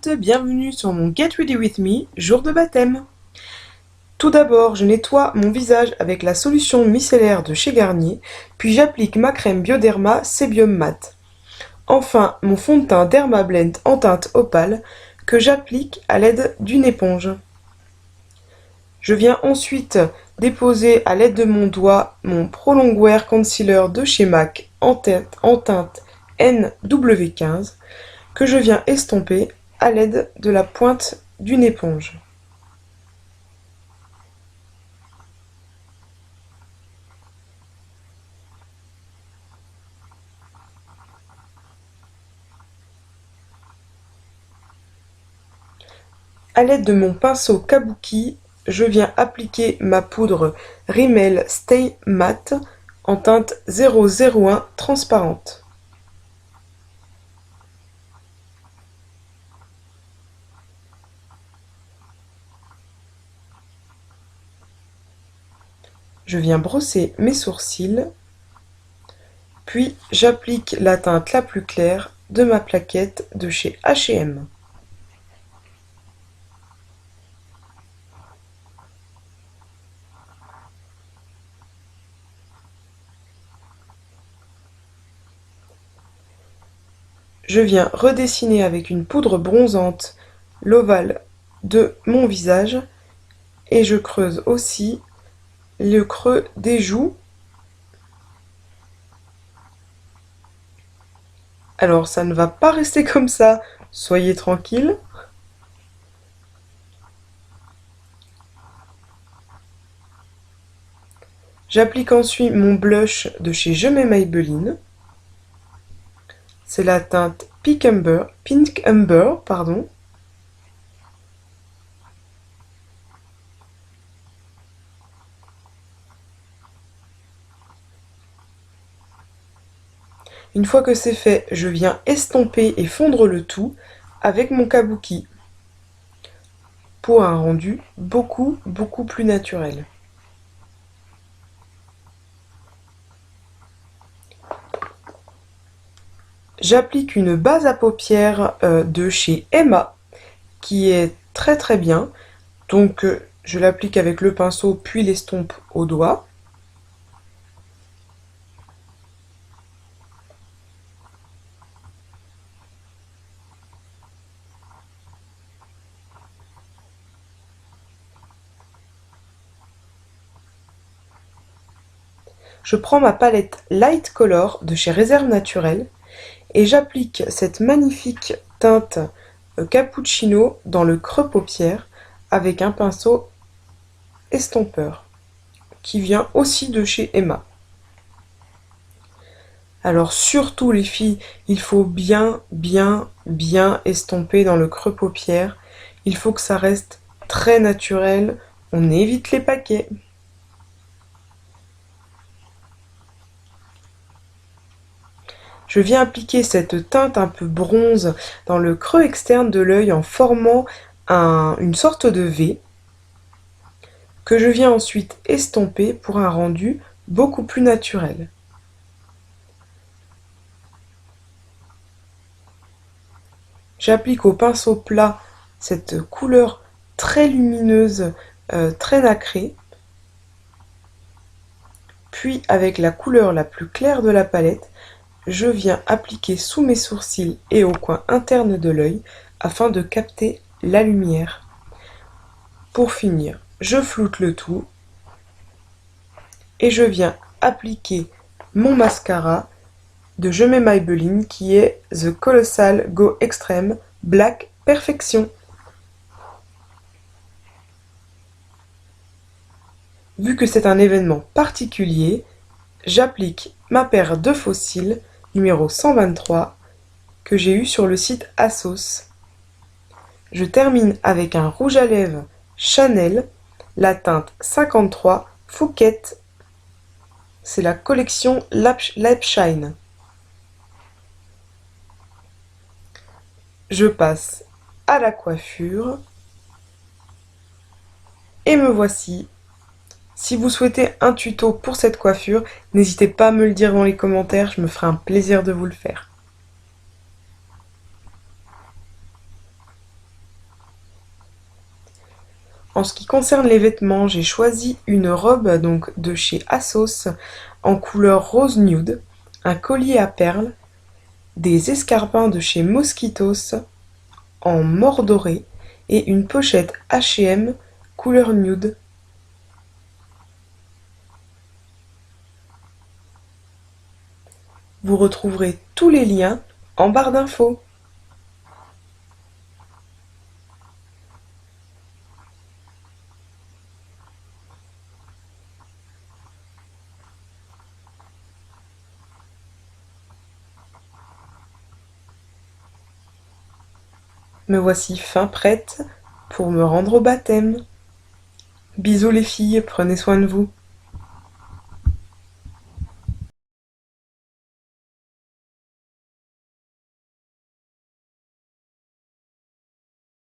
toutes, bienvenue sur mon Get Ready With Me, jour de baptême. Tout d'abord, je nettoie mon visage avec la solution micellaire de chez Garnier, puis j'applique ma crème Bioderma Sebium Matte. Enfin, mon fond de teint Dermablend en teinte opale que j'applique à l'aide d'une éponge. Je viens ensuite déposer à l'aide de mon doigt mon Pro Longwear Concealer de chez MAC en teinte NW15 que je viens estomper à l'aide de la pointe d'une éponge. À l'aide de mon pinceau Kabuki, je viens appliquer ma poudre Rimmel Stay Matte en teinte 001 transparente. Je viens brosser mes sourcils, puis j'applique la teinte la plus claire de ma plaquette de chez H&M. Je viens redessiner avec une poudre bronzante l'ovale de mon visage et je creuse aussi le creux des joues. Alors ça ne va pas rester comme ça, soyez tranquille. J'applique ensuite mon blush de chez Je m'aime Maybelline. C'est la teinte Pink Umber, pardon. Une fois que c'est fait, je viens estomper et fondre le tout avec mon kabuki pour un rendu beaucoup plus naturel. J'applique une base à paupières de chez Emma qui est très bien. Donc je l'applique avec le pinceau puis l'estompe au doigt. Je prends ma palette Light Color de chez Réserve Naturelle et j'applique cette magnifique teinte cappuccino dans le creux paupière avec un pinceau estompeur qui vient aussi de chez Emma. Alors surtout les filles, il faut bien estomper dans le creux paupière. Il faut que ça reste très naturel, on évite les paquets. Je viens appliquer cette teinte un peu bronze dans le creux externe de l'œil en formant une sorte de V que je viens ensuite estomper pour un rendu beaucoup plus naturel. J'applique au pinceau plat cette couleur très lumineuse, très nacrée. Puis avec la couleur la plus claire de la palette, je viens appliquer sous mes sourcils et au coin interne de l'œil afin de capter la lumière. Pour finir, je floute le tout et je viens appliquer mon mascara de Je m'aime Maybelline qui est The Colossal Go Extreme Black Perfection. Vu que c'est un événement particulier, j'applique ma paire de faux cils numéro 123 que j'ai eu sur le site Asos. Je termine avec un rouge à lèvres Chanel, la teinte 53 Fouquet. C'est la collection Lap Shine. Je passe à la coiffure et me voici. Si vous souhaitez un tuto pour cette coiffure, n'hésitez pas à me le dire dans les commentaires, je me ferai un plaisir de vous le faire. En ce qui concerne les vêtements, j'ai choisi une robe donc de chez ASOS en couleur rose nude, un collier à perles, des escarpins de chez Mosquitos en mort doré et une pochette H&M couleur nude. Vous retrouverez tous les liens en barre d'infos. Me voici fin prête pour me rendre au baptême. Bisous les filles, prenez soin de vous.